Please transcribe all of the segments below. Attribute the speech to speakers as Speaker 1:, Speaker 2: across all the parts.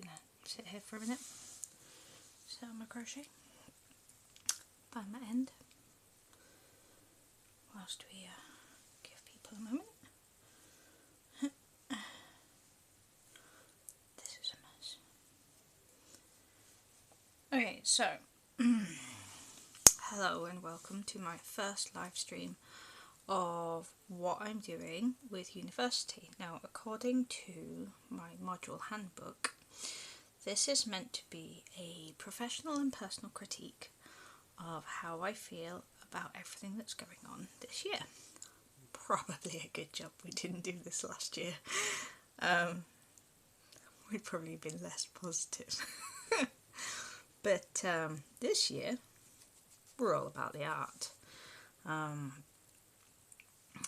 Speaker 1: gonna sit here for a minute, sit on my crochet, find my end, whilst we give people a moment. This is a mess. Okay, so hello and welcome to my first live stream of what I'm doing with university. Now, according to my module handbook, this is meant to be a professional and personal critique of how I feel about everything that's going on this year. Probably a good job we didn't do this last year. We'd probably been less positive. But this year, we're all about the art.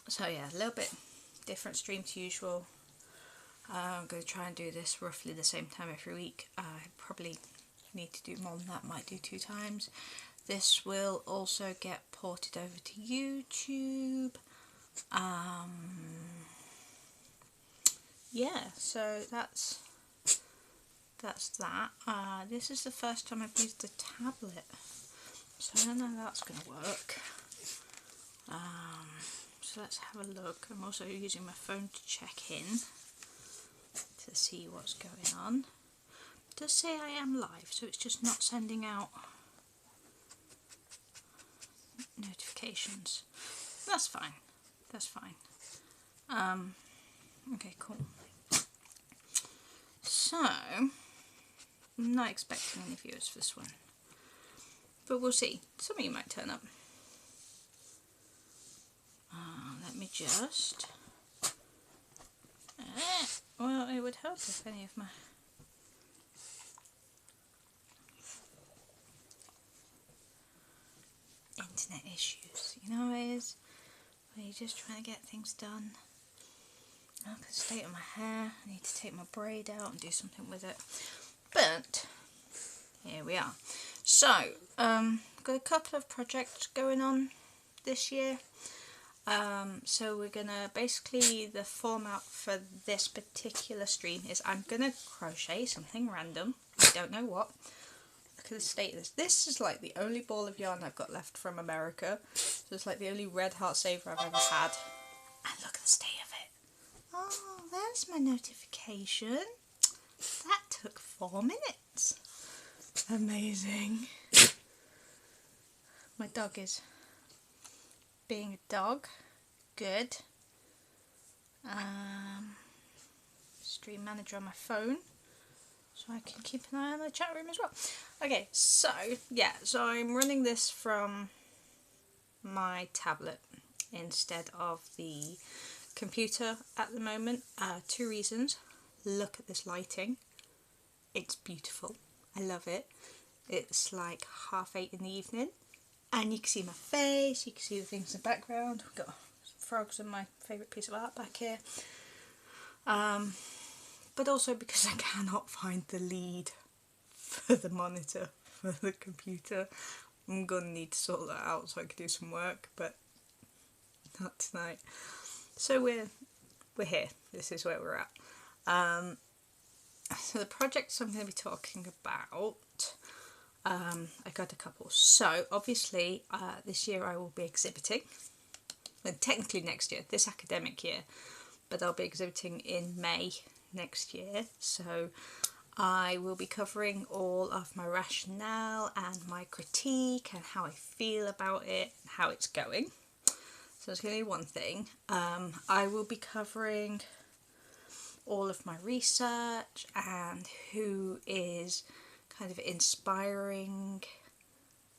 Speaker 1: So yeah, a little bit different stream to usual. I'm going to try and do this roughly the same time every week. I probably need to do more than that, might do 2 times. This will also get ported over to YouTube. Yeah, so that's that. This is the first time I've used a tablet, so I don't know how that's going to work. So let's have a look. I'm also using my phone to check in to see what's going on. It does say I am live, so it's just not sending out notifications. That's fine. That's fine. Okay, cool. So, I'm not expecting any viewers for this one, but we'll see. Some of you might turn up. Let me just... well, it would help if any of my... internet issues, you know how it is? Where you're just trying to get things done. I can state on my hair. I need to take my braid out and do something with it. But here we are. So, got a couple of projects going on this year. So we're gonna basically, the format for this particular stream is I'm gonna crochet something random. I don't know what. Look at the state of this. This is like the only ball of yarn I've got left from America. So it's like the only red heart saver I've ever had. And look at the state of it. Oh, there's my notification. That took 4 minutes. Amazing. My dog is being a dog. Good. Stream manager on my phone, so I can keep an eye on the chat room as well. Okay, so yeah, so I'm running this from my tablet instead of the computer at the moment. 2 reasons. Look at this lighting. It's beautiful. I love it. It's like 8:30 in the evening and you can see my face, you can see the things in the background. We've got frogs and my favourite piece of art back here. But also because I cannot find the lead for the monitor for the computer. I'm going to need to sort that out so I can do some work, but not tonight. So we're here. This is where we're at. So the projects I'm going to be talking about, I got a couple. So obviously this year I will be exhibiting, and technically next year, this academic year, but I'll be exhibiting in May next year. So I will be covering all of my rationale and my critique and how I feel about it and how it's going. So it's going to be one thing. I will be covering all of my research and who is kind of inspiring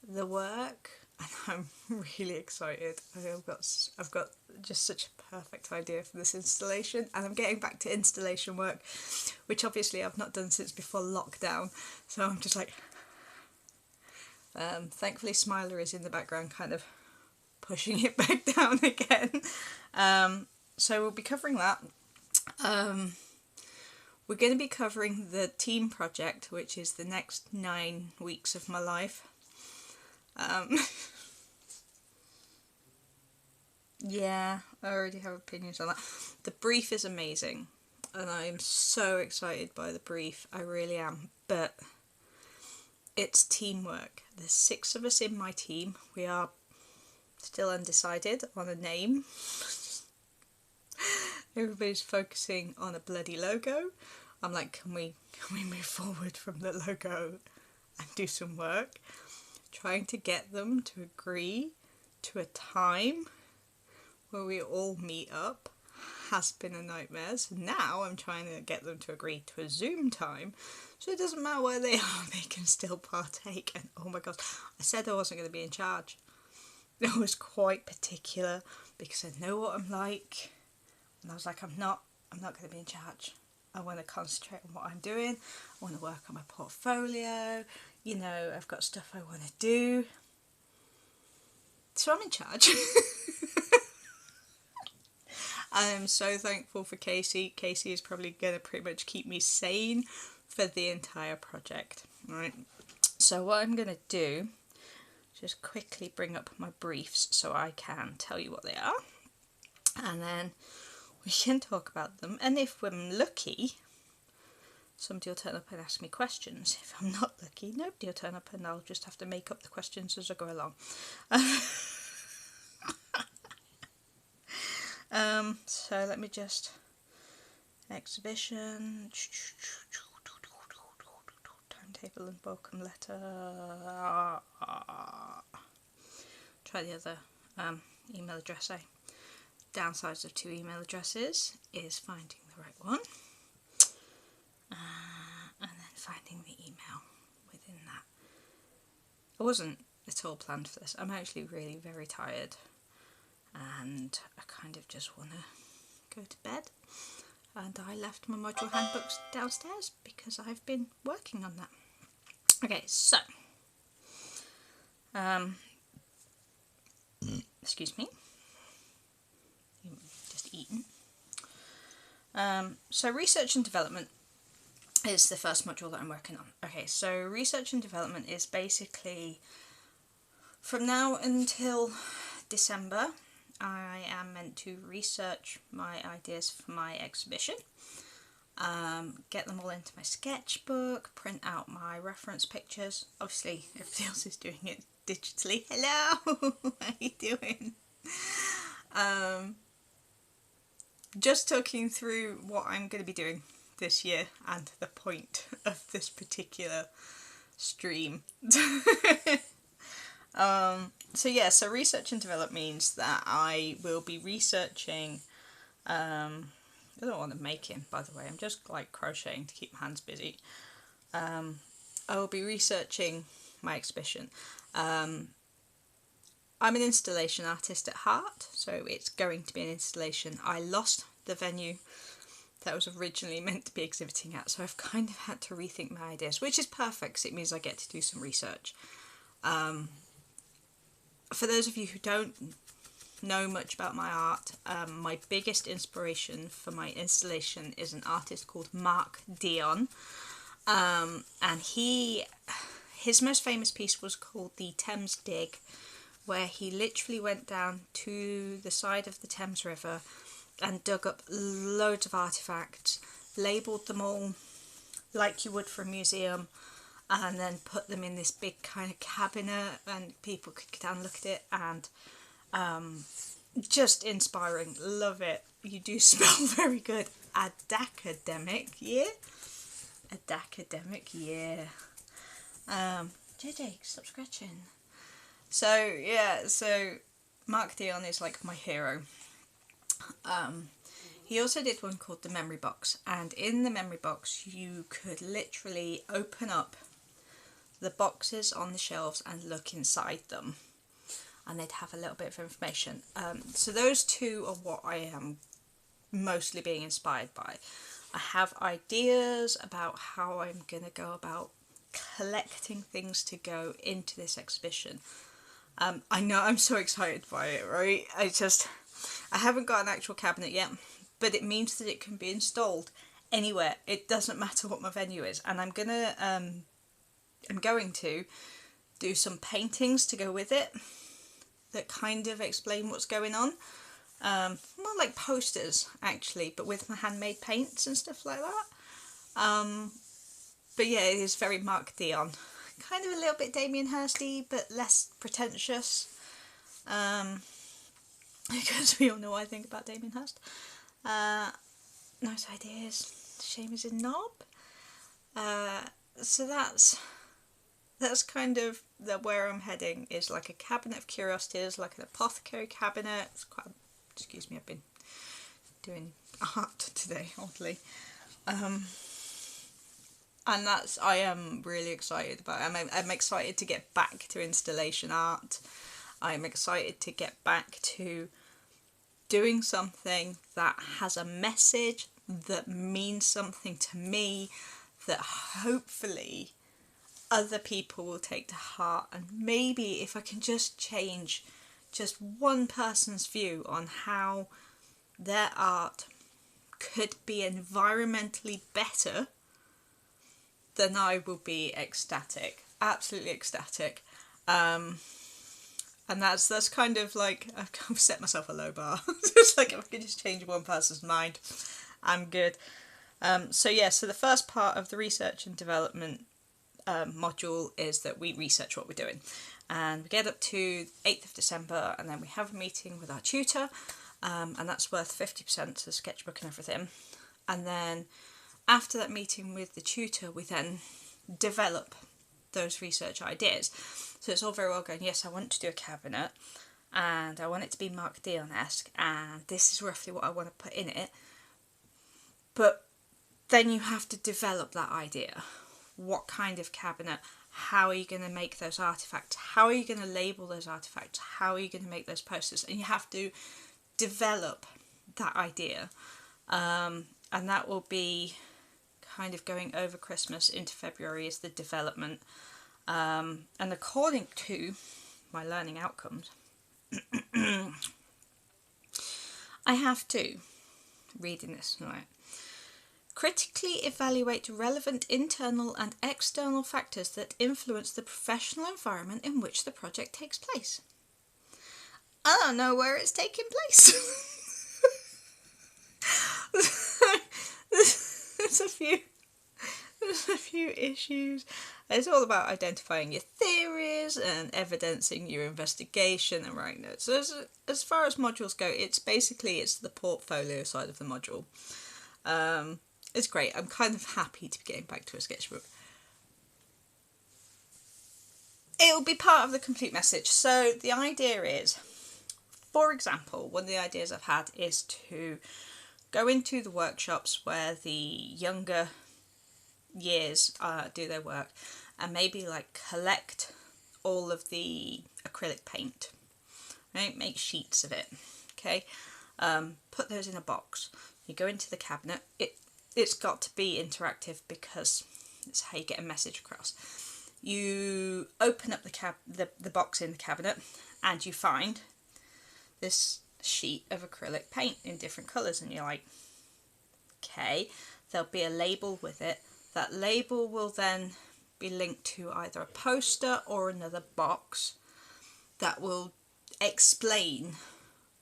Speaker 1: the work, and I'm really excited. I've got just such a perfect idea for this installation, and I'm getting back to installation work, which obviously I've not done since before lockdown, so I'm just like thankfully Smiler is in the background kind of pushing it back down again. So we'll be covering that. We're going to be covering the team project, which is the next 9 weeks of my life. Yeah, I already have opinions on that. The brief is amazing. and I'm so excited by the brief. I really am. But it's teamwork. There's 6 of us in my team. We are still undecided on a name. Everybody's focusing on a bloody logo. I'm like, can we move forward from the logo and do some work? Trying to get them to agree to a time where we all meet up has been a nightmare. So now I'm trying to get them to agree to a Zoom time, so it doesn't matter where they are, they can still partake. And oh my gosh, I said I wasn't going to be in charge. I was quite particular because I know what I'm like, and I was like, I'm not going to be in charge. I want to concentrate on what I'm doing. I want to work on my portfolio. You know, I've got stuff I want to do. So I'm in charge. I'm so thankful for Casey. Casey is probably going to pretty much keep me sane for the entire project. Right. So what I'm going to do is just quickly bring up my briefs so I can tell you what they are. And then we can talk about them. And if I'm lucky, somebody will turn up and ask me questions. If I'm not lucky, nobody will turn up and I'll just have to make up the questions as I go along. So let me just, exhibition, timetable and welcome letter, try the other email address. Downsides of 2 email addresses is finding the right one, and then finding the email within that. I wasn't at all planned for this. I'm actually really very tired, and I kind of just want to go to bed, and I left my module handbooks downstairs because I've been working on that. Okay, so excuse me, just eaten. So research and development is the first module that I'm working on. Okay, so research and development is basically from now until December I am meant to research my ideas for my exhibition, get them all into my sketchbook, print out my reference pictures. Obviously everybody else is doing it digitally. Hello, how are you doing? Just talking through what I'm going to be doing this year and the point of this particular stream. So research and develop means that I will be researching, I don't want to make him, by the way, I'm just like crocheting to keep my hands busy. I will be researching my exhibition. I'm an installation artist at heart, so it's going to be an installation. I lost the venue that I was originally meant to be exhibiting at, so I've kind of had to rethink my ideas, which is perfect because it means I get to do some research. For those of you who don't know much about my art, my biggest inspiration for my installation is an artist called Mark Dion, and his most famous piece was called the Thames Dig, where he literally went down to the side of the Thames River and dug up loads of artefacts, labelled them all like you would for a museum, and then put them in this big kind of cabinet and people could go down and look at it, and just inspiring. Love it. You do smell very good. Adacademic, yeah? Adacademic, yeah. JJ, stop scratching. So Mark Dion is like my hero. He also did one called the Memory Box, and in the Memory Box you could literally open up the boxes on the shelves and look inside them, and they'd have a little bit of information. So those two are what I am mostly being inspired by. I have ideas about how I'm going to go about collecting things to go into this exhibition. I know I'm so excited by it, right? I haven't got an actual cabinet yet, but it means that it can be installed anywhere. It doesn't matter what my venue is, and I'm going to do some paintings to go with it that kind of explain what's going on. more like posters actually, but with my handmade paints and stuff like that. But yeah, it is very Mark Dion, kind of a little bit Damien Hirsty, but less pretentious. Because we all know what I think about Damien Hirst. Nice ideas. Shame he's a knob. So that's kind of where I'm heading, is like a cabinet of curiosities, like an apothecary cabinet. It's quite, excuse me, I've been doing art today, oddly. And I am really excited about it. I'm excited to get back to installation art. I'm excited to get back to doing something that has a message, that means something to me, that hopefully other people will take to heart. And maybe if I can just change just one person's view on how their art could be environmentally better, then I will be ecstatic, absolutely ecstatic. And that's kind of like, I've set myself a low bar. It's like, if I could just change one person's mind, I'm good. So the first part of the research and development module is that we research what we're doing. And we get up to 8th of December, and then we have a meeting with our tutor, and that's worth 50% to the sketchbook and everything. And then after that meeting with the tutor, we then develop those research ideas. So it's all very well going, yes, I want to do a cabinet, and I want it to be Mark Dion-esque, and this is roughly what I want to put in it. But then you have to develop that idea. What kind of cabinet? How are you going to make those artifacts? How are you going to label those artifacts? How are you going to make those posters? And you have to develop that idea. And that will be kind of going over Christmas into February is the development. And according to my learning outcomes, I have to, reading this, right, critically evaluate relevant internal and external factors that influence the professional environment in which the project takes place. I don't know where it's taking place. There's a few issues. It's all about identifying your theories and evidencing your investigation and writing notes. So as far as modules go, it's the portfolio side of the module. It's great. I'm kind of happy to be getting back to a sketchbook. It'll be part of the complete message. So the idea is, for example, one of the ideas I've had is to go into the workshops where the younger years do their work, and maybe like collect all of the acrylic paint, right? Make sheets of it, okay? Put those in a box. You go into the cabinet. It's got to be interactive because it's how you get a message across. You open up the box in the cabinet, and you find this sheet of acrylic paint in different colours, and you're like, okay, there'll be a label with it. That label will then be linked to either a poster or another box that will explain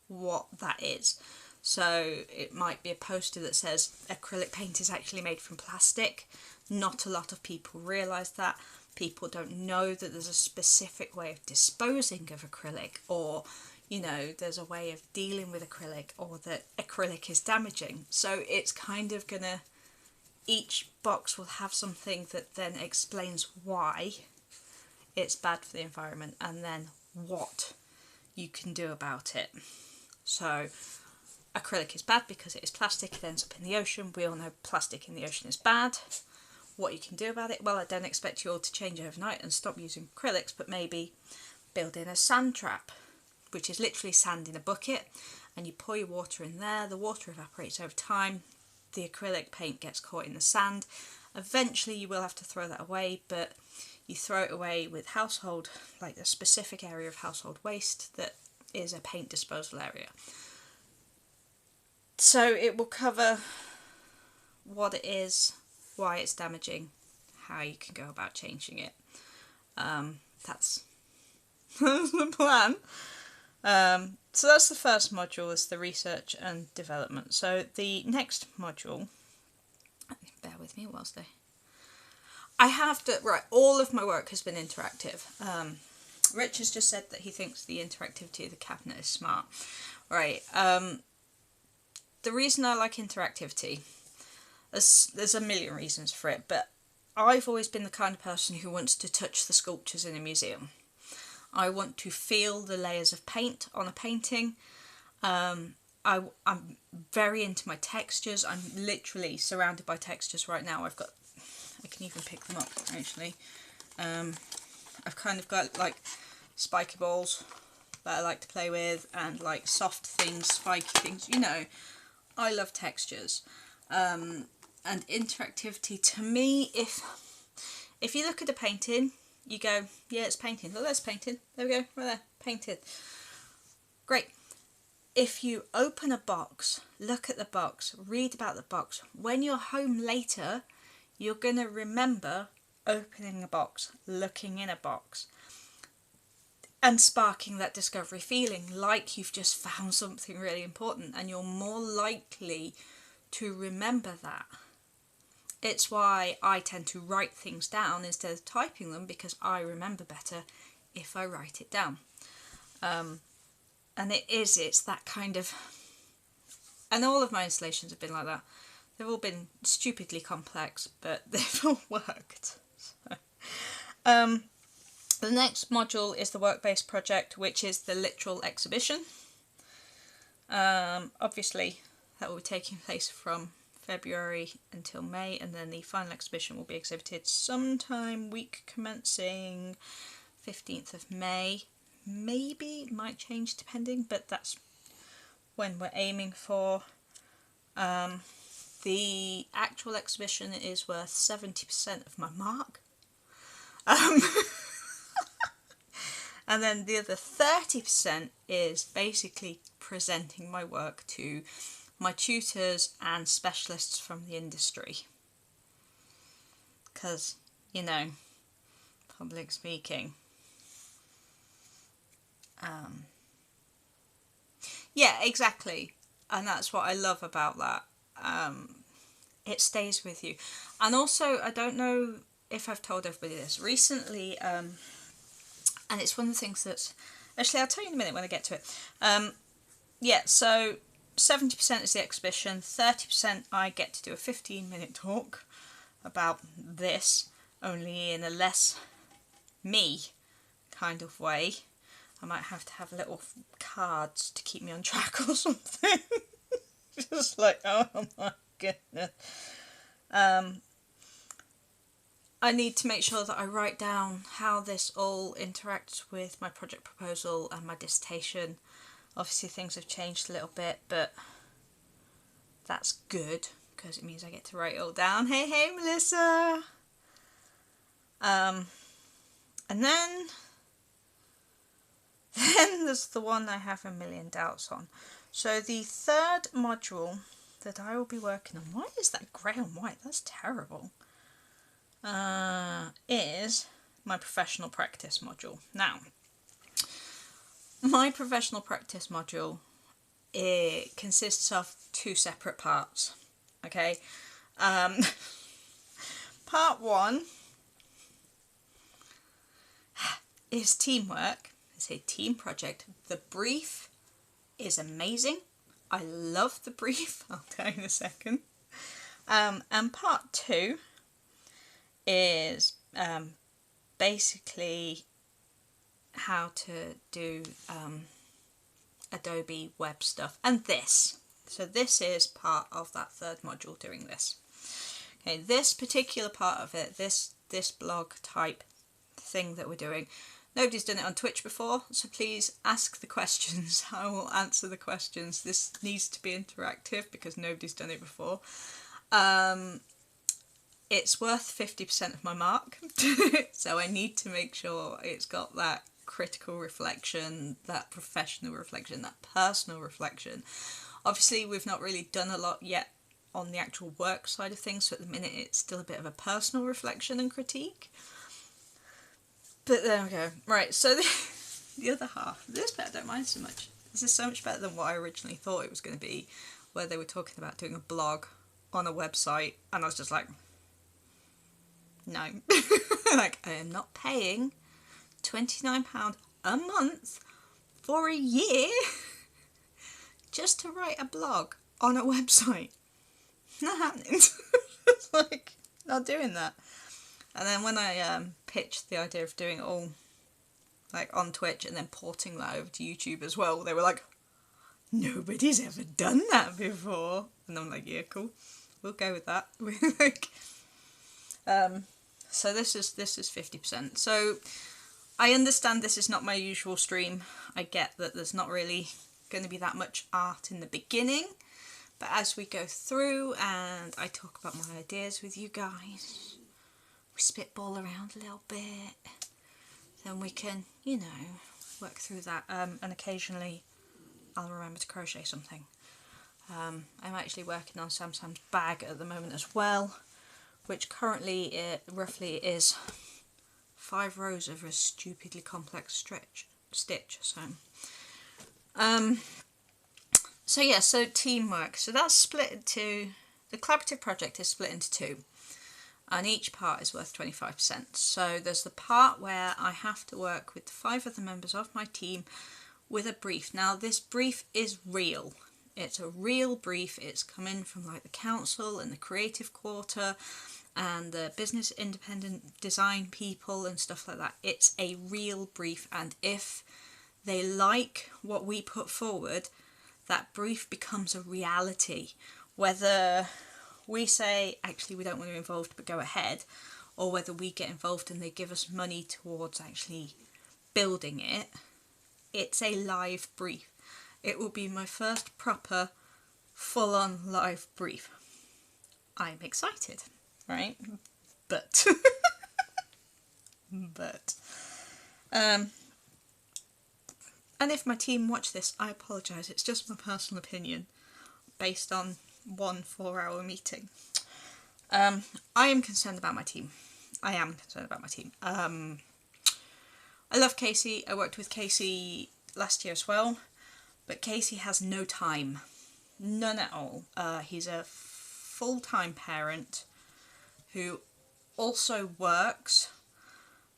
Speaker 1: what that is. So it might be a poster that says acrylic paint is actually made from plastic. Not a lot of people realise that. People don't know that there's a specific way of disposing of acrylic, or there's a way of dealing with acrylic, or that acrylic is damaging. So it's kind of gonna, each box will have something that then explains why it's bad for the environment, and then what you can do about it. So acrylic is bad because it is plastic, it ends up in the ocean. We all know plastic in the ocean is bad. What you can do about it? Well, I don't expect you all to change overnight and stop using acrylics, but maybe build in a sand trap, which is literally sand in a bucket, and you pour your water in there. The water evaporates over time. The acrylic paint gets caught in the sand. Eventually you will have to throw that away, but you throw it away with household, like a specific area of household waste that is a paint disposal area. So it will cover what it is, why it's damaging, how you can go about changing it. That's the plan. So that's the first module, is the research and development. So the next module, bear with me whilst I have to, right, all of my work has been interactive. Rich has just said that he thinks the interactivity of the cabinet is smart. Right, the reason I like interactivity, there's a million reasons for it, but I've always been the kind of person who wants to touch the sculptures in a museum. I want to feel the layers of paint on a painting. I'm very into my textures. I'm literally surrounded by textures right now. I can even pick them up actually. I've kind of got like spiky balls that I like to play with, and like soft things, spiky things, you know. I love textures. And interactivity, to me, if you look at a painting, you go, yeah, it's painting. Oh, there's painting. There we go, right there, painted. Great. If you open a box, look at the box, read about the box, when you're home later, you're going to remember opening a box, looking in a box, and sparking that discovery feeling like you've just found something really important, and you're more likely to remember that. It's why I tend to write things down instead of typing them, because I remember better if I write it down. And it's that kind of... And all of my installations have been like that. They've all been stupidly complex, but they've all worked. So, the next module is the work-based project, which is the literal exhibition. Obviously, that will be taking place from February until May, and then the final exhibition will be exhibited sometime week commencing 15th of May. Maybe it might change depending, but that's when we're aiming for. The actual exhibition is worth 70% of my mark. And then the other 30% is basically presenting my work to my tutors and specialists from the industry. Because, you know, public speaking. Yeah, exactly. And that's what I love about that. It stays with you. And also, I don't know if I've told everybody this recently, and it's one of the things that's... Actually, I'll tell you in a minute when I get to it. Yeah, so 70% is the exhibition, 30% I get to do a 15-minute talk about this, only in a less me kind of way. I might have to have little cards to keep me on track or something. Just like, oh my goodness. I need to make sure that I write down how this all interacts with my project proposal and my dissertation. Obviously things have changed a little bit, but that's good because it means I get to write it all down. Hey Melissa! And then there's the one I have a million doubts on. So the third module that I will be working on, why is that grey and white? That's terrible. Is my professional practice module. Now, my professional practice module, it consists of two separate parts. Okay, part one is teamwork. It's a team project. The brief is amazing. I love the brief. I'll tell you in a second. And part two is basically how to do Adobe web stuff, and this. So this is part of that third module, doing this. Okay, this particular part of it, this blog type thing that we're doing, nobody's done it on Twitch before, so please ask the questions. I will answer the questions. This needs to be interactive because nobody's done it before. It's worth 50% of my mark, so I need to make sure it's got that critical reflection, that professional reflection, that personal reflection. Obviously, we've not really done a lot yet on the actual work side of things, so at the minute it's still a bit of a personal reflection and critique. But there we go. Right, so the other half. This bit I don't mind so much. This is so much better than what I originally thought it was going to be, where they were talking about doing a blog on a website, and I was just like, no. Like, I am not paying £29 a month for a year just to write a blog on a website. Not happening. It's like, not doing that. And then when I pitched the idea of doing it all like on Twitch and then porting that over to YouTube as well, they were like, nobody's ever done that before. And I'm like, yeah, cool, we'll go with that. Like, so this is 50%. So I understand this is not my usual stream. I get that there's not really going to be that much art in the beginning, but as we go through and I talk about my ideas with you guys, we spitball around a little bit, then we can, you know, work through that, and occasionally I'll remember to crochet something. I'm actually working on Sam's bag at the moment as well, which currently roughly is 5 rows of a stupidly complex stitch. So yeah, so teamwork. So that's split into, the collaborative project is split into 2. And each part is worth 25%. So there's the part where I have to work with 5 other members of my team with a brief. Now this brief is real. It's a real brief. It's coming from like the council and the creative quarter and the business independent design people and stuff like that. It's a real brief, and if they like what we put forward, that brief becomes a reality. Whether we say, actually, we don't want to be involved, but go ahead, or whether we get involved and they give us money towards actually building it, it's a live brief. It will be my first proper, full-on live brief. I'm excited, right? But, and if my team watch this, I apologise. It's just my personal opinion, based on one 4-hour meeting. I am concerned about my team. I love Casey. I worked with Casey last year as well, but Casey has no time. None at all. He's a full-time parent who also works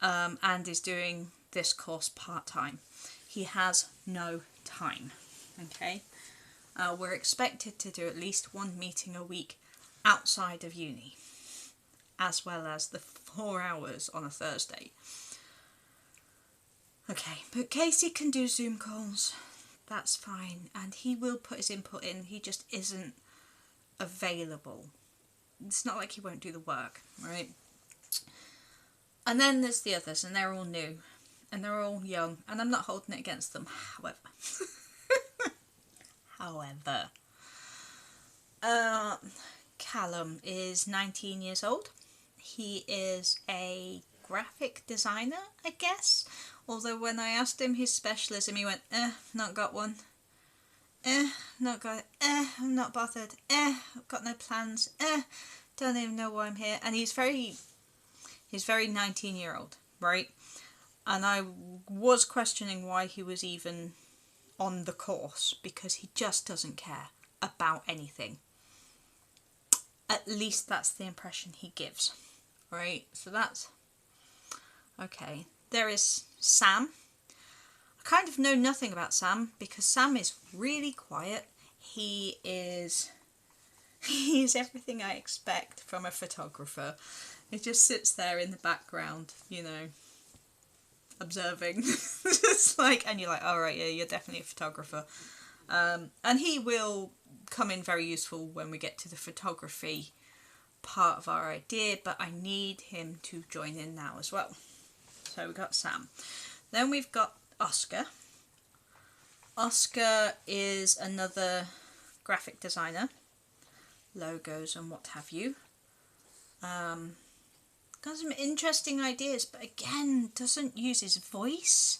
Speaker 1: and is doing this course part-time. He has no time, okay? We're expected to do at least 1 meeting a week outside of uni, as well as the 4 hours on a Thursday. Okay, but Casey can do Zoom calls, that's fine, and he will put his input in, he just isn't available. It's not like he won't do the work, right? And then there's the others, and they're all new, and they're all young, and I'm not holding it against them, However, Callum is 19 years old. He is a graphic designer, I guess. Although when I asked him his specialism, he went, not got one. Not got it. I'm not bothered. I've got no plans. Don't even know why I'm here. And he's very 19-year-old, right? And I was questioning why he was even on the course, because he just doesn't care about anything. At least that's the impression he gives, right? So that's okay. There is Sam. I kind of know nothing about Sam because Sam is really quiet. He's everything I expect from a photographer. He just sits there in the background, you know, observing. Just like, and you're like, all right, yeah, you're definitely a photographer. And he will come in very useful when we get to the photography part of our idea, but I need him to join in now as well. So we've got Sam. Then we've got Oscar. Oscar is another graphic designer, logos and what have you. Got some interesting ideas, but again, doesn't use his voice,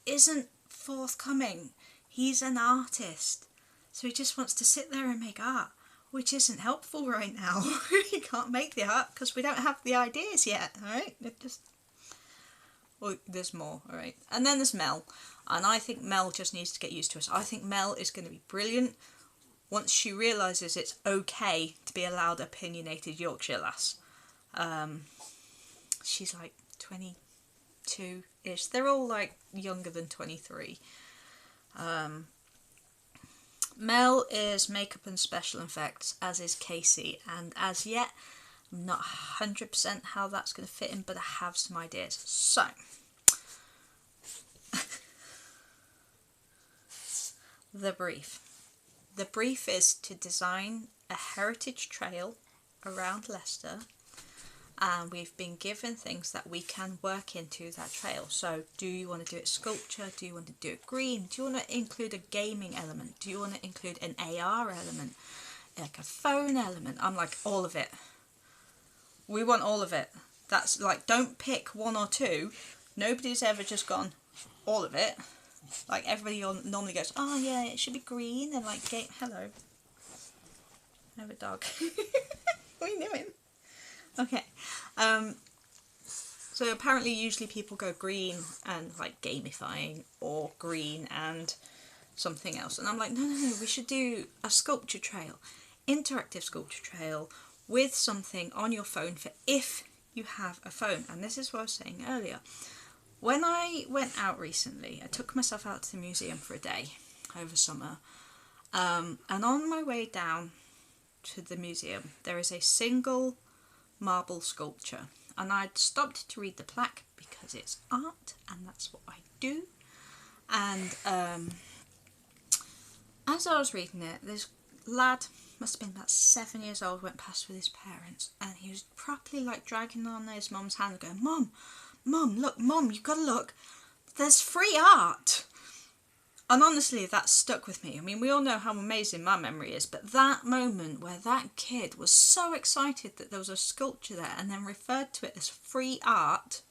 Speaker 1: isn't forthcoming. He's an artist, so he just wants to sit there and make art, which isn't helpful right now. He can't make the art because we don't have the ideas yet, alright? Oh, there's more, alright. And then there's Mel. And I think Mel just needs to get used to us. I think Mel is going to be brilliant once she realises it's okay to be a loud, opinionated Yorkshire lass. She's like 22-ish. They're all like younger than 23. Mel is makeup and special effects, as is Casey, and as yet I'm not 100% how that's going to fit in, but I have some ideas. So the brief. The brief is to design a heritage trail around Leicester, and we've been given things that we can work into that trail. So do you want to do it sculpture? Do you want to do it green? Do you want to include a gaming element? Do you want to include an AR element? Like a phone element? I'm like, all of it. We want all of it. That's like, don't pick one or two. Nobody's ever just gone, all of it. Like, everybody normally goes, oh yeah, it should be green, and like, hello. I have a dog. What are you doing? Okay. So apparently usually people go green and like gamifying, or green and something else. And I'm like, no, we should do a sculpture trail. Interactive sculpture trail with something on your phone for if you have a phone. And this is what I was saying earlier. When I went out recently, I took myself out to the museum for a day over summer. And on my way down to the museum, there is a single marble sculpture. And I'd stopped to read the plaque because it's art and that's what I do. And as I was reading it, this lad, must have been about 7 years old, went past with his parents, and he was properly like dragging on his mum's hand going, Mum, look, Mum, you've got to look, there's free art. And honestly, that stuck with me. I mean, we all know how amazing my memory is, but that moment where that kid was so excited that there was a sculpture there and then referred to it as free art,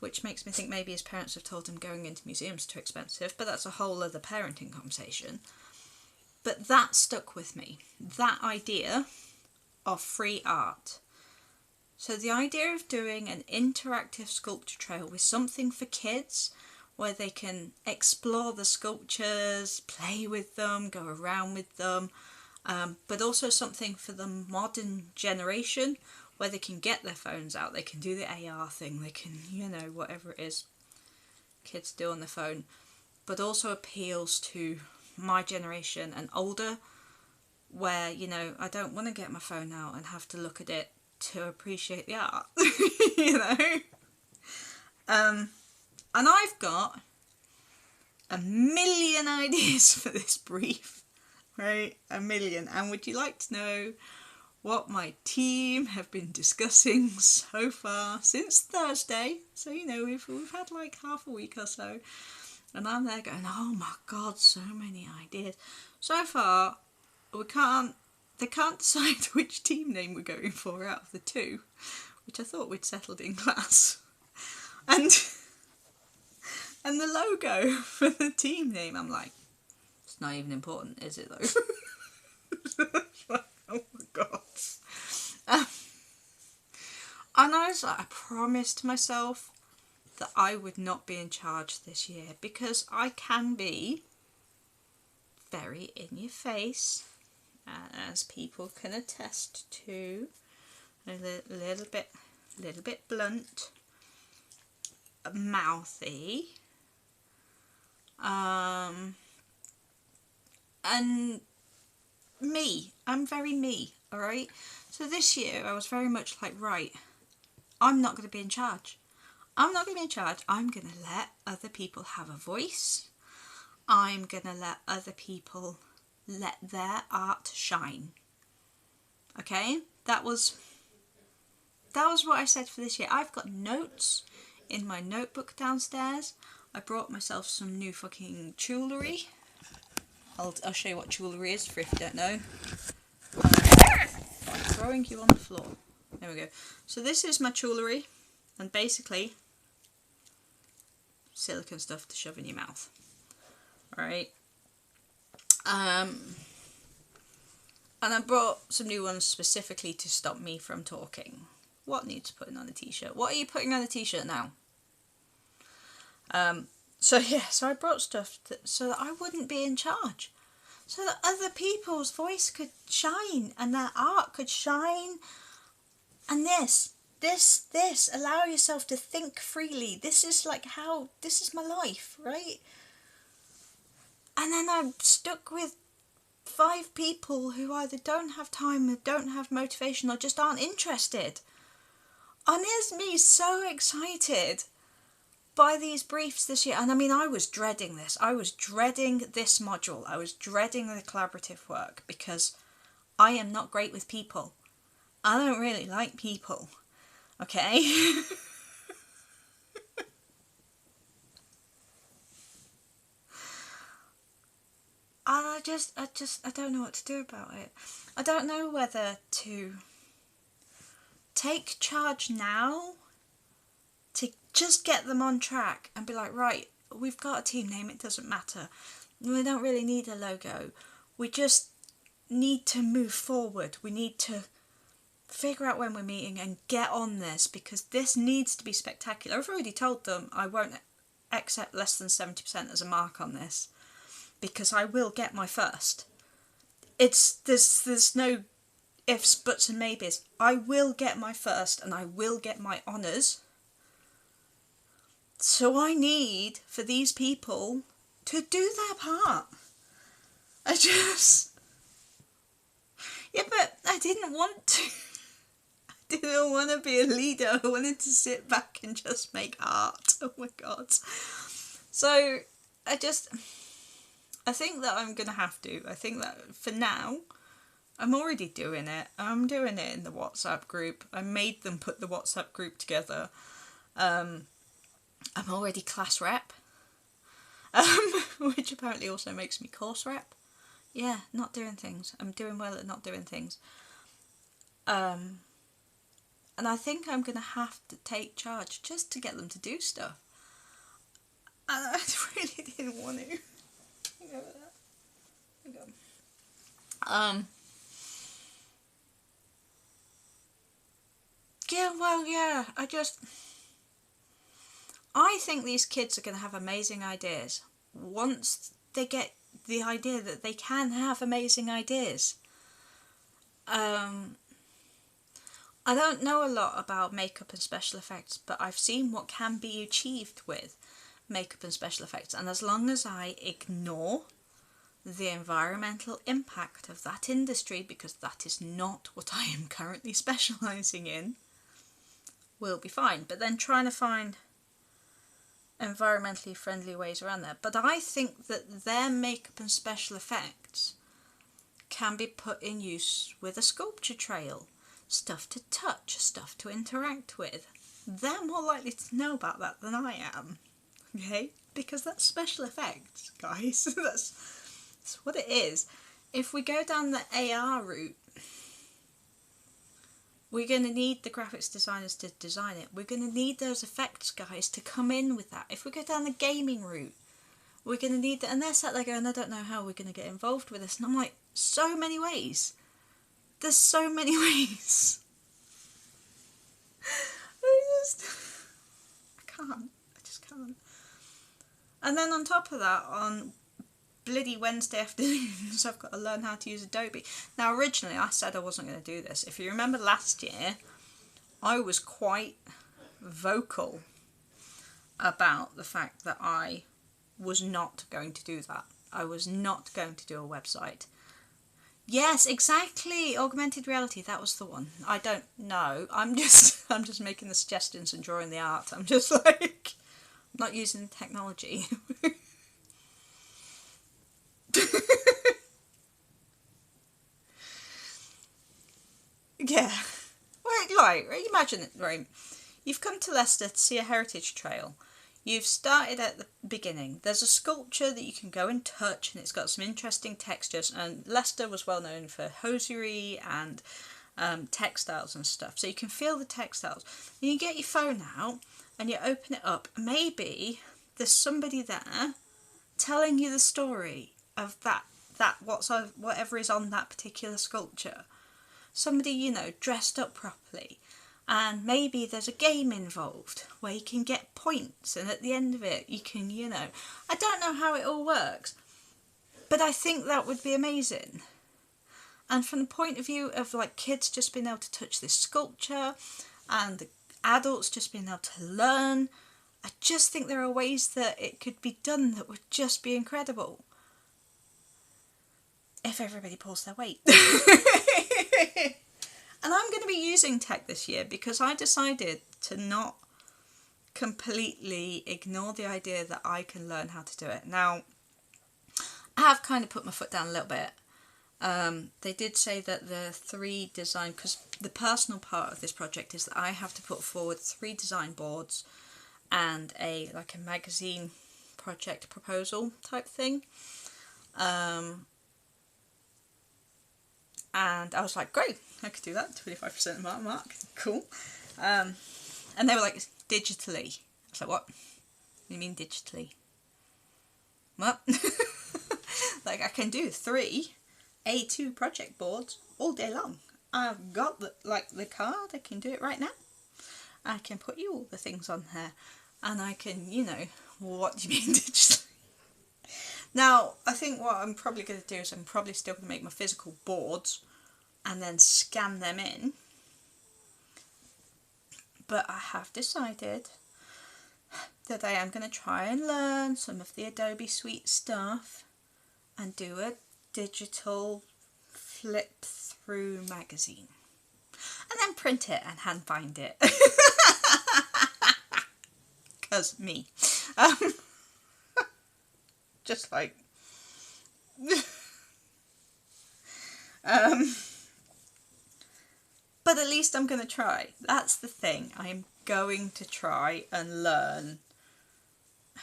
Speaker 1: which makes me think maybe his parents have told him going into museums is too expensive, but that's a whole other parenting conversation. But that stuck with me, that idea of free art. So the idea of doing an interactive sculpture trail with something for kids where they can explore the sculptures, play with them, go around with them, but also something for the modern generation where they can get their phones out, they can do the AR thing, they can, whatever it is kids do on the phone, but also appeals to my generation and older, where, I don't want to get my phone out and have to look at it to appreciate the art, and I've got a million ideas for this brief, right? A million. And would you like to know what my team have been discussing so far since Thursday? So, we've had like half a week or so. And I'm there going, oh my God, so many ideas. So far, they can't decide which team name we're going for out of the two, which I thought we'd settled in class. And the logo for the team name, I'm like, it's not even important, is it though? Oh my God. And I was like, I promised myself that I would not be in charge this year, because I can be very in your face, as people can attest to, a little bit blunt, mouthy, and I'm very me, alright? So this year I was very much like, right, I'm not going to be in charge. I'm not going to be in charge. I'm going to let other people have a voice. I'm going to let other people let their art shine. Okay? That was what I said for this year. I've got notes in my notebook downstairs. I brought myself some new fucking jewellery. I'll show you what jewellery is for if you don't know. I'm throwing you on the floor. There we go. So this is my jewellery, and basically silicone stuff to shove in your mouth. Alright. And I brought some new ones specifically to stop me from talking. What needs putting on a t-shirt? What are you putting on a t-shirt now? So yeah, so I brought stuff so that I wouldn't be in charge, so that other people's voice could shine and their art could shine. And this, allow yourself to think freely. This is this is my life, right? And then I'm stuck with 5 people who either don't have time or don't have motivation or just aren't interested. And here's me so excited by these briefs this year. And I mean, I was dreading this. I was dreading this module. I was dreading the collaborative work because I am not great with people. I don't really like people. Okay? And I don't know what to do about it. I don't know whether to take charge now to just get them on track and be like, right, we've got a team name, it doesn't matter. We don't really need a logo. We just need to move forward. We need to figure out when we're meeting and get on this, because this needs to be spectacular. I've already told them I won't accept less than 70% as a mark on this, because I will get my first. There's no ifs, buts and maybes. I will get my first and I will get my honours. So I need for these people to do their part. Yeah, but I didn't want to. I didn't want to be a leader. I wanted to sit back and just make art. Oh my god. So I think that I'm going to have to. I think that for now, I'm already doing it. I'm doing it in the WhatsApp group. I made them put the WhatsApp group together. I'm already class rep, which apparently also makes me course rep. Yeah, not doing things. I'm doing well at not doing things. And I think I'm going to have to take charge just to get them to do stuff. And I really didn't want to. Yeah, well, yeah, I think these kids are going to have amazing ideas once they get the idea that they can have amazing ideas. I don't know a lot about makeup and special effects, but I've seen what can be achieved with makeup and special effects, and as long as I ignore the environmental impact of that industry, because that is not what I am currently specialising in, we'll be fine. But then trying to find environmentally friendly ways around that. But I think that their makeup and special effects can be put in use with a sculpture trail. Stuff to touch, stuff to interact with. They're more likely to know about that than I am. Okay? Because that's special effects, guys. That's what it is. If we go down the AR route, we're going to need the graphics designers to design it. We're going to need those effects guys to come in with that. If we go down the gaming route, we're going to need that. And they're sat there going, I don't know how we're going to get involved with this. And I'm like, so many ways. There's so many ways. I just can't. And then on top of that, on bloody Wednesday afternoons, I've got to learn how to use Adobe. Now, originally I said I wasn't going to do this. If you remember last year, I was quite vocal about the fact that I was not going to do that. I was not going to do a website. Yes, exactly. Augmented reality, that was the one. I don't know. I'm just making the suggestions and drawing the art. I'm just like, I'm not using the technology. Yeah. Well, like, imagine it, right? You've come to Leicester to see a heritage trail. You've started at the beginning. There's a sculpture that you can go and touch, and it's got some interesting textures. And Leicester was well known for hosiery and textiles and stuff. So you can feel the textiles. And you get your phone out and you open it up. Maybe there's somebody there telling you the story of whatever is on that particular sculpture. Somebody, dressed up properly. And maybe there's a game involved where you can get points, and at the end of it you can, I don't know how it all works, but I think that would be amazing. And from the point of view of like kids just being able to touch this sculpture and adults just being able to learn, I just think there are ways that it could be done that would just be incredible. If everybody pulls their weight. And I'm going to be using tech this year because I decided to not completely ignore the idea that I can learn how to do it. Now, I have kind of put my foot down a little bit. They did say that the 3 design, because the personal part of this project is that I have to put forward 3 design boards and a magazine project proposal type thing. And I was like, great, I could do that, 25% of my mark, cool. And they were like, digitally. I was like, what? What do you mean digitally? What? Like, I can do 3 A2 project boards all day long. I've got the card, I can do it right now. I can put you all the things on there. And I can, what do you mean digitally? Now, I think what I'm probably going to do is I'm probably still going to make my physical boards and then scan them in. But I have decided that I am going to try and learn some of the Adobe Suite stuff and do a digital flip through magazine. And then print it and hand bind it. Because me. Just like... But at least I'm going to try. That's the thing. I'm going to try and learn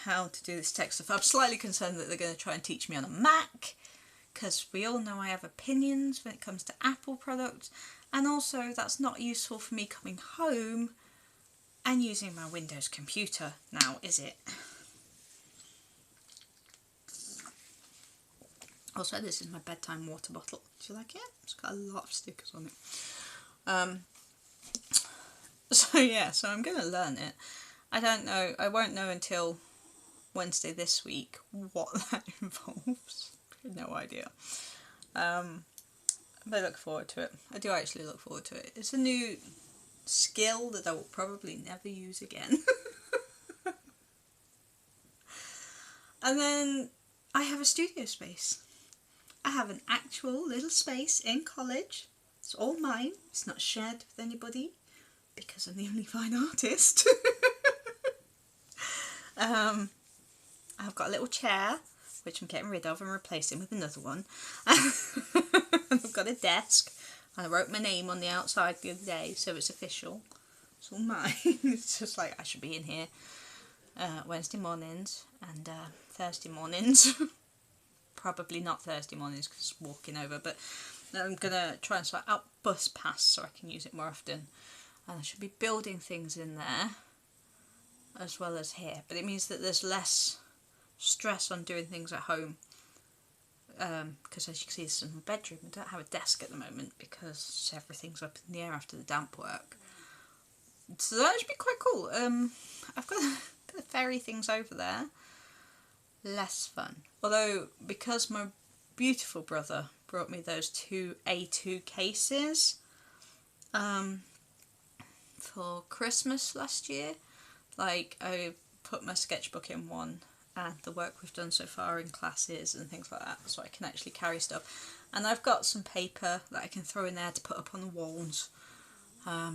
Speaker 1: how to do this tech stuff. I'm slightly concerned that they're going to try and teach me on a Mac, because we all know I have opinions when it comes to Apple products, and also that's not useful for me coming home and using my Windows computer now, is it? Also, this is my bedtime water bottle. Do you like it? It's got a lot of stickers on it. So I'm going to learn it. I don't know, I won't know until Wednesday this week what that involves. I have no idea. But I look forward to it. I do actually look forward to it. It's a new skill that I will probably never use again. And then I have a studio space. I have an actual little space in college. It's all mine. It's not shared with anybody because I'm the only fine artist. I've got a little chair, which I'm getting rid of and replacing with another one. I've got a desk, and I wrote my name on the outside the other day, so it's official. It's all mine. It's just like, I should be in here Wednesday mornings and Thursday mornings. Probably not Thursday mornings because it's walking over, but I'm going to try and sort out bus pass so I can use it more often. And I should be building things in there as well as here, but it means that there's less stress on doing things at home, because as you can see, this is my bedroom. I don't have a desk at the moment because everything's up in the air after the damp work, so that should be quite cool. I've got to ferry things over there. Less fun, although because my beautiful brother brought me those 2 A2 cases for Christmas last year. Like, I put my sketchbook in one and the work we've done so far in classes and things like that, so I can actually carry stuff. And I've got some paper that I can throw in there to put up on the walls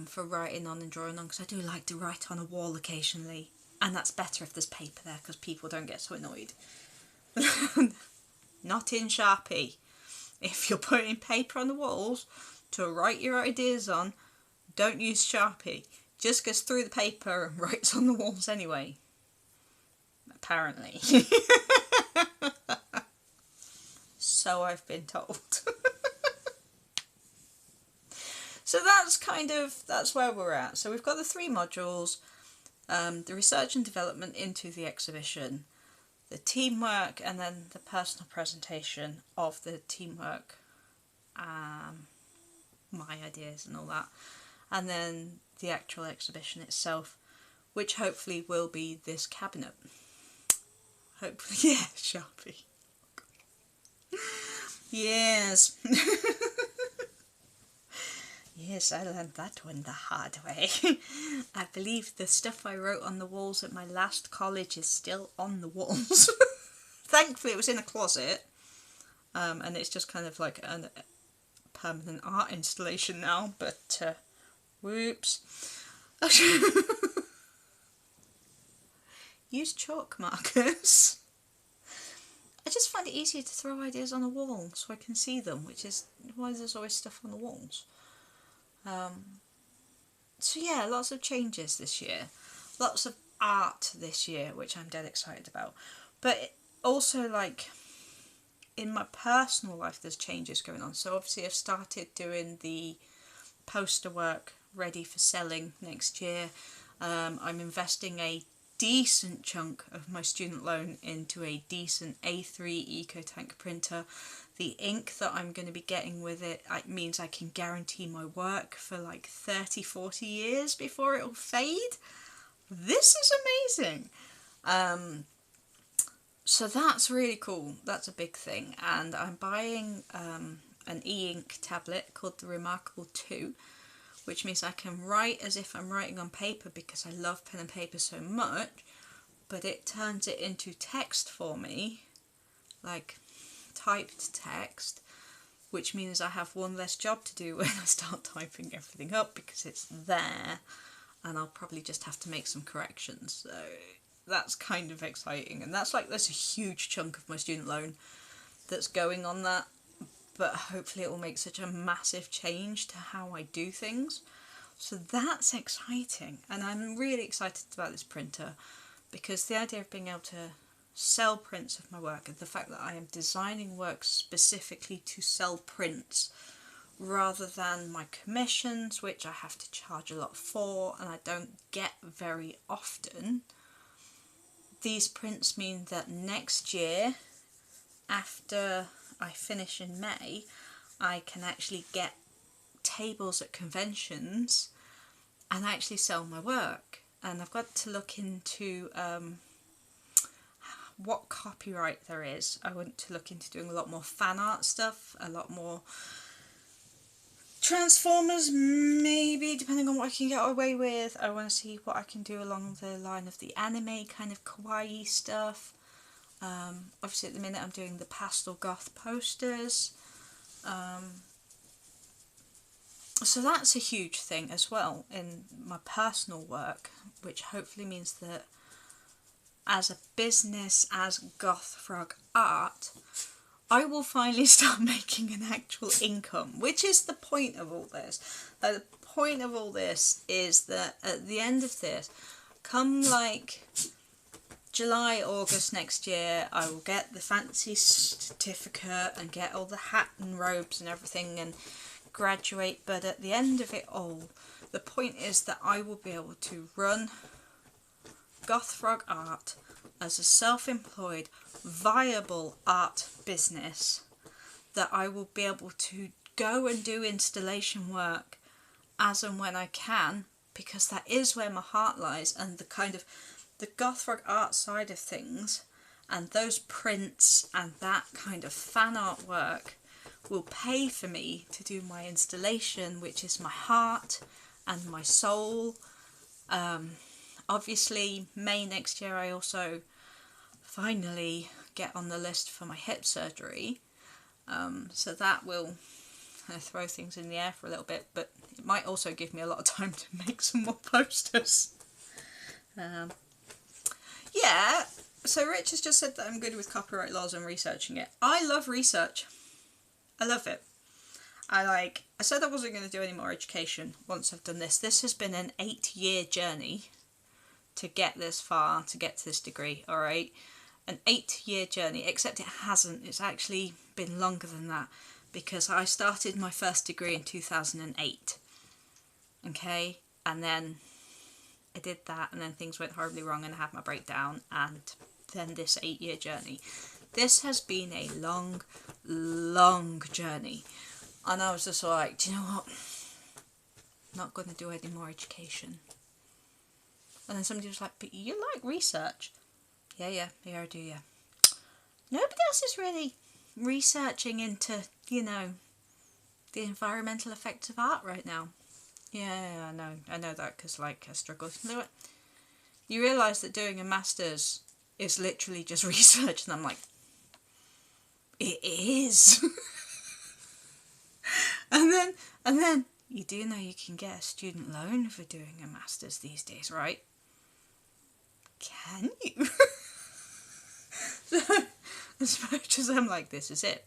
Speaker 1: for writing on and drawing on, because I do like to write on a wall occasionally, and that's better if there's paper there because people don't get so annoyed. Not in Sharpie. If you're putting paper on the walls to write your ideas on, don't use Sharpie. Just goes through the paper and writes on the walls anyway. Apparently. So I've been told. So that's where we're at. So we've got the 3 modules, the research and development into the exhibition, the teamwork, and then the personal presentation of the teamwork, my ideas and all that. and then the actual exhibition itself, which hopefully will be this cabinet. Hopefully, yeah, Sharpie. Yes. Yes, I learned that one the hard way. I believe the stuff I wrote on the walls at my last college is still on the walls. Thankfully, it was in a closet, and it's just kind of like a permanent art installation now, but whoops. Use chalk markers. I just find it easier to throw ideas on a wall so I can see them, which is why there's always stuff on the walls. So yeah, lots of changes this year. Lots of art this year, which I'm dead excited about. But also, like, in my personal life, there's changes going on. So obviously I've started doing the poster work ready for selling next year. I'm investing a decent chunk of my student loan into a decent A3 EcoTank printer. The ink that I'm going to be getting with it means I can guarantee my work for like 30-40 years before it'll fade. This is amazing. So that's really cool. That's a big thing. And I'm buying an e-ink tablet called the Remarkable 2, which means I can write as if I'm writing on paper because I love pen and paper so much, but it turns it into text for me, like typed text, which means I have one less job to do when I start typing everything up because it's there, and I'll probably just have to make some corrections. So that's kind of exciting, and that's a huge chunk of my student loan that's going on that, but hopefully it will make such a massive change to how I do things. So that's exciting, and I'm really excited about this printer because the idea of being able to sell prints of my work, and the fact that I am designing work specifically to sell prints rather than my commissions, which I have to charge a lot for and I don't get very often. These prints mean that next year, after I finish in May, I can actually get tables at conventions and actually sell my work. And I've got to look into what copyright there is. I want to look into doing a lot more fan art stuff, a lot more Transformers, maybe, depending on what I can get away with. I want to see what I can do along the line of the anime kind of kawaii stuff. Obviously at the minute I'm doing the pastel goth posters. So that's a huge thing as well in my personal work, which hopefully means that as a business, as Goth Frog Art, I will finally start making an actual income, which is the point of all this. The point of all this is that at the end of this, come like July, August next year, I will get the fancy certificate and get all the hat and robes and everything and graduate, but at the end of it all, the point is that I will be able to run Goth Frog Art as a self-employed, viable art business, that I will be able to go and do installation work as and when I can, because that is where my heart lies, and the kind of the Goth Frog Art side of things and those prints and that kind of fan art work will pay for me to do my installation, which is my heart and my soul. Obviously, May next year I also finally get on the list for my hip surgery, so that will throw things in the air for a little bit, but it might also give me a lot of time to make some more posters. Yeah, so Rich has just said that I'm good with copyright laws and researching it. I love research. I love it. I said I wasn't going to do any more education once I've done this. This has been an 8-year journey to get this far, to get to this degree, alright? An 8-year journey, except it hasn't. It's actually been longer than that, because I started my first degree in 2008. Okay? And then I did that, and then things went horribly wrong and I had my breakdown, and then this 8-year journey. This has been a long, long journey. And I was just like, do you know what? not going to do any more education. And then somebody was like, but you like research. Yeah, I do, yeah. Nobody else is really researching into, you know, the environmental effects of art right now. Yeah, I know that because, like, I struggle. You realise that doing a master's is literally just research, and I'm like, it is. and then you do know you can get a student loan for doing a master's these days, right? Can you? So, as much as I'm like, this is it.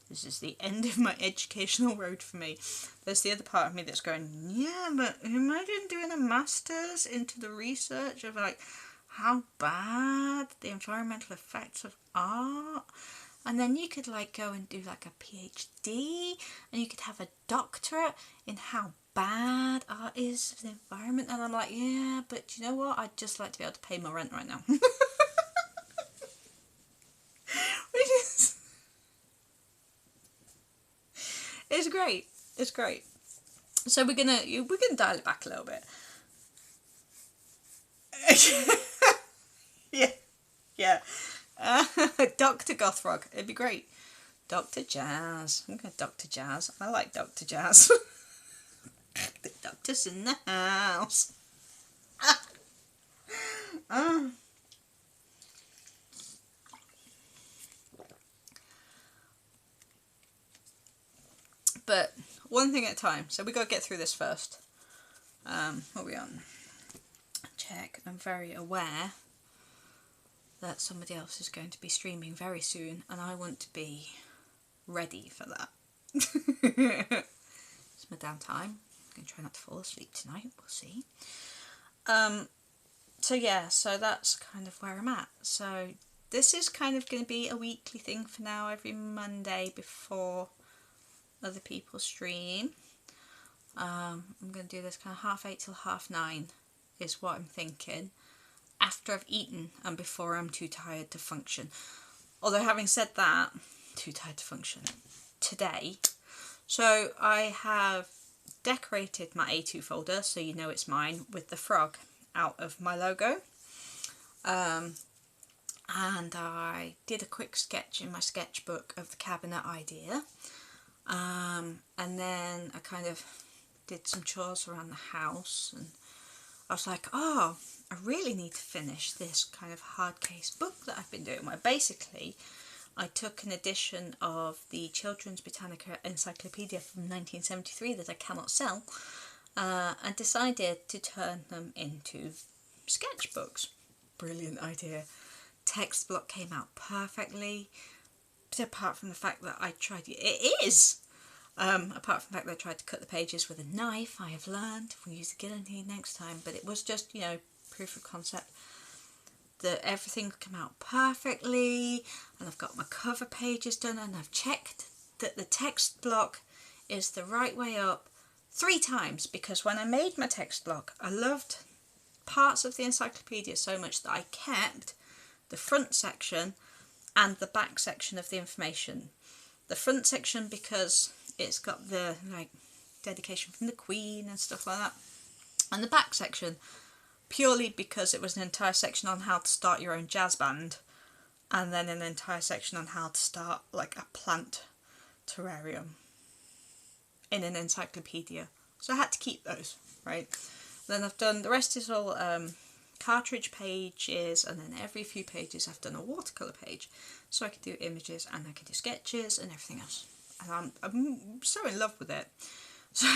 Speaker 1: This is the end of my educational road for me. There's the other part of me that's going, yeah, but imagine doing a master's into the research of, like, how bad the environmental effects of art. And then you could, like, go and do, like, a PhD, and you could have a doctorate in how bad art is for the environment. And I'm like, yeah, but you know what? I'd just like to be able to pay my rent right now. Which is... It's great. It's great. So we're gonna dial it back a little bit. yeah. Dr. Gothfrog. It'd be great. Dr. Jazz. I'm going to Dr. Jazz. I like Dr. Jazz. The doctor's in the house. But one thing at a time. So we got to get through this first. What are we on? Check. I'm very aware that somebody else is going to be streaming very soon, and I want to be ready for that. It's my downtime. I'm going to try not to fall asleep tonight. We'll see. So yeah, so that's kind of where I'm at. So this is kind of going to be a weekly thing for now, every Monday before other people stream. I'm going to do this kind of 8:30 till 9:30 is what I'm thinking, after I've eaten and before I'm too tired to function. Although having said that, too tired to function today. So I have decorated my A2 folder, so you know it's mine, with the frog out of my logo. And I did a quick sketch in my sketchbook of the cabinet idea. And then I kind of did some chores around the house, and I was like, oh, I really need to finish this kind of hard case book that I've been doing, where basically I took an edition of the Children's Britannica Encyclopedia from 1973 that I cannot sell, and decided to turn them into sketchbooks. Brilliant idea. Text block came out perfectly, apart from the fact that I tried... It is! Apart from the fact that I tried to cut the pages with a knife, I have learned. We'll use the guillotine next time. But it was just, you know, proof of concept that everything come out perfectly, and I've got my cover pages done, and I've checked that the text block is the right way up 3 times, because when I made my text block, I loved parts of the encyclopedia so much that I kept the front section and the back section of the information. The front section because it's got the, like, dedication from the Queen and stuff like that, and the back section purely because it was an entire section on how to start your own jazz band, and then an entire section on how to start, like, a plant terrarium in an encyclopedia. So I had to keep those, right? Then I've done, the rest is all cartridge pages, and then every few pages I've done a watercolour page, so I could do images and I could do sketches and everything else. And I'm so in love with it. So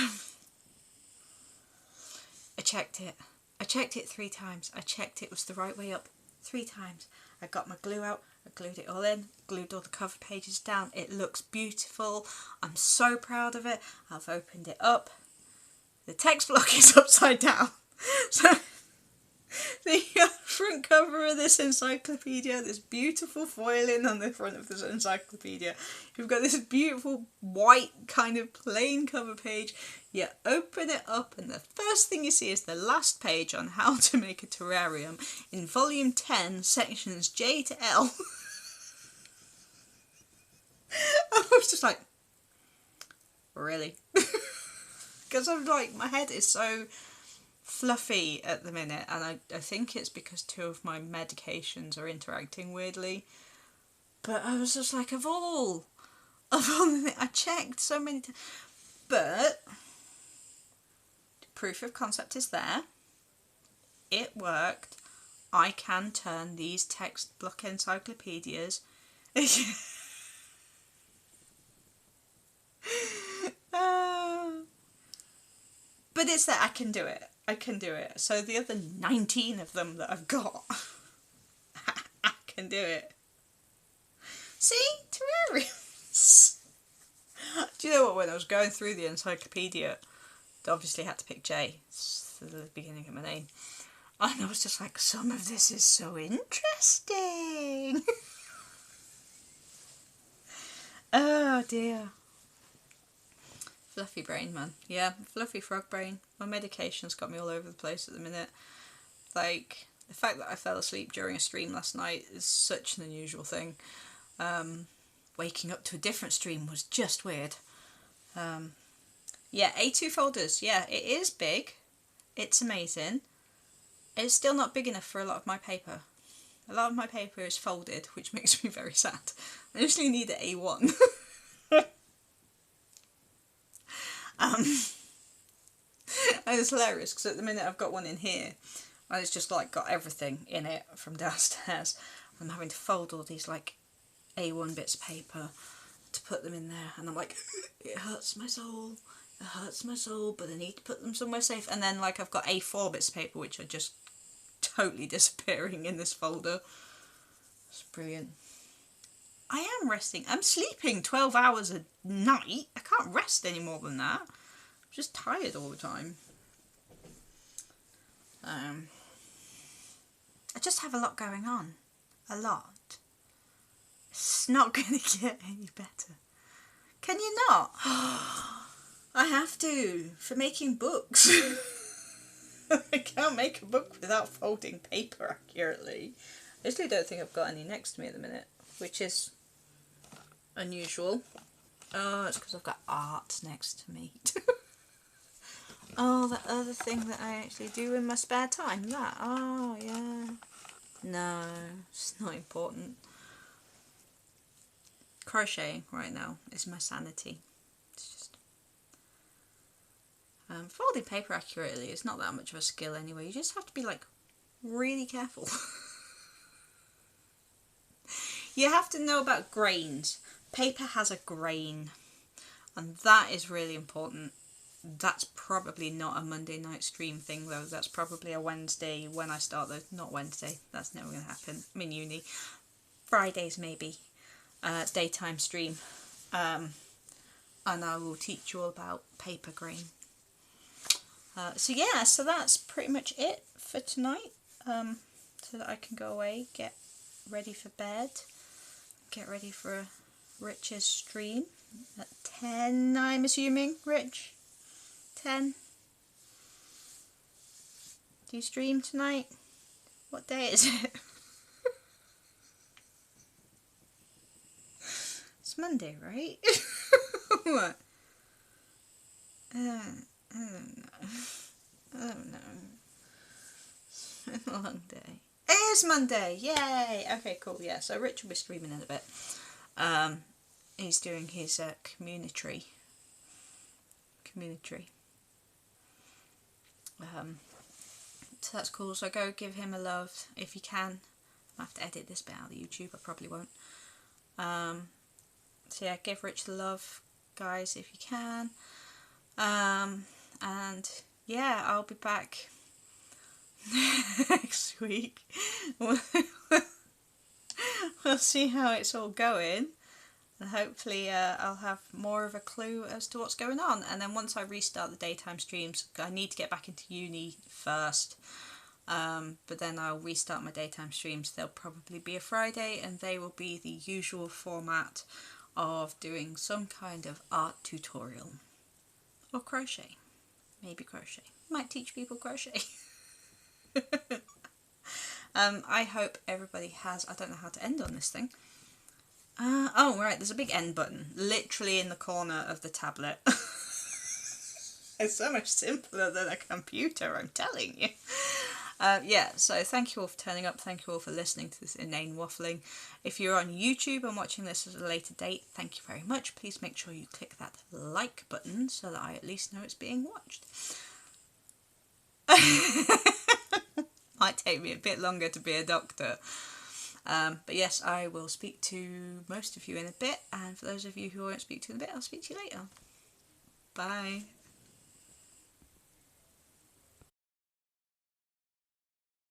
Speaker 1: I checked it. I checked it 3 times. I checked it was the right way up 3 times. I got my glue out, I glued it all in, glued all the cover pages down. It looks beautiful. I'm so proud of it. I've opened it up. The text block is upside down. So the front cover of this encyclopedia, this beautiful foiling on the front of this encyclopedia. You've got this beautiful white kind of plain cover page. You open it up and the first thing you see is the last page on how to make a terrarium in volume 10, sections J to L. I was just like, really? because I'm like, my head is so fluffy at the minute, and I think it's because 2 of my medications are interacting weirdly. But I was just like, of all I checked so many times, but proof of concept is there. It worked. I can turn these textbook encyclopedias but it's that I can do it. I can do it. So the other 19 of them that I've got, I can do it. See? Terrariums. Do you know what? When I was going through the encyclopedia, I obviously had to pick J. It's the beginning of my name. And I was just like, some of this is so interesting. Oh dear. Fluffy brain, man. Yeah, fluffy frog brain. My medication's got me all over the place at the minute. Like, the fact that I fell asleep during a stream last night is such an unusual thing. Waking up to a different stream was just weird. Yeah, A2 folders. Yeah, it is big. It's amazing. It's still not big enough for a lot of my paper. A lot of my paper is folded, which makes me very sad. I usually need an A1. And it's hilarious because at the minute I've got one in here and it's just like got everything in it from downstairs. I'm having to fold all these like A1 bits of paper to put them in there, and I'm like, it hurts my soul. It hurts my soul, but I need to put them somewhere safe. And then like I've got A4 bits of paper which are just totally disappearing in this folder. It's brilliant. I am resting. I'm sleeping 12 hours a night. I can't rest any more than that. I'm just tired all the time. I just have a lot going on. A lot. It's not going to get any better. Can you not? I have to, for making books. I can't make a book without folding paper accurately. I actually don't think I've got any next to me at the minute, which is unusual. Oh, it's because I've got art next to me. Oh, that other thing that I actually do in my spare time. That. Oh, yeah. No, it's not important. Crocheting right now is my sanity. It's just... folding paper accurately is not that much of a skill anyway. You just have to be, like, really careful. You have to know about grains. Paper has a grain, and that is really important. That's probably not a Monday night stream thing though. That's probably a Wednesday when I start the... Not Wednesday, that's never going to happen. I'm in uni. Fridays maybe. Daytime stream. And I will teach you all about paper grain. So yeah, so that's pretty much it for tonight. So that I can go away, get ready for bed, get ready for Rich's stream at 10, I'm assuming. Rich? 10? Do you stream tonight? What day is it? It's Monday, right? What? I don't know. I don't know. It's been a long day. It is Monday! Yay! Okay, cool, yeah. So Rich will be streaming in a bit. He's doing his community. So that's cool. So go give him a love if you can. I have to edit this bit out of the YouTube. I probably won't. So yeah, give Rich the love, guys, if you can. And yeah, I'll be back next week. We'll see how it's all going. And hopefully I'll have more of a clue as to what's going on. And then once I restart the daytime streams, I need to get back into uni first. But then I'll restart my daytime streams. They'll probably be a Friday, and they will be the usual format of doing some kind of art tutorial. Or crochet. Maybe crochet. Might teach people crochet. I hope everybody has... I don't know how to end on this thing. Oh, right, there's a big end button, literally in the corner of the tablet. It's so much simpler than a computer, I'm telling you. Yeah, so thank you all for turning up. Thank you all for listening to this inane waffling. If you're on YouTube and watching this at a later date, thank you very much. Please make sure you click that like button so that I at least know it's being watched. Might take me a bit longer to be a doctor. But yes, I will speak to most of you in a bit, and for those of you who I won't speak to in a bit, I'll speak to you later. Bye.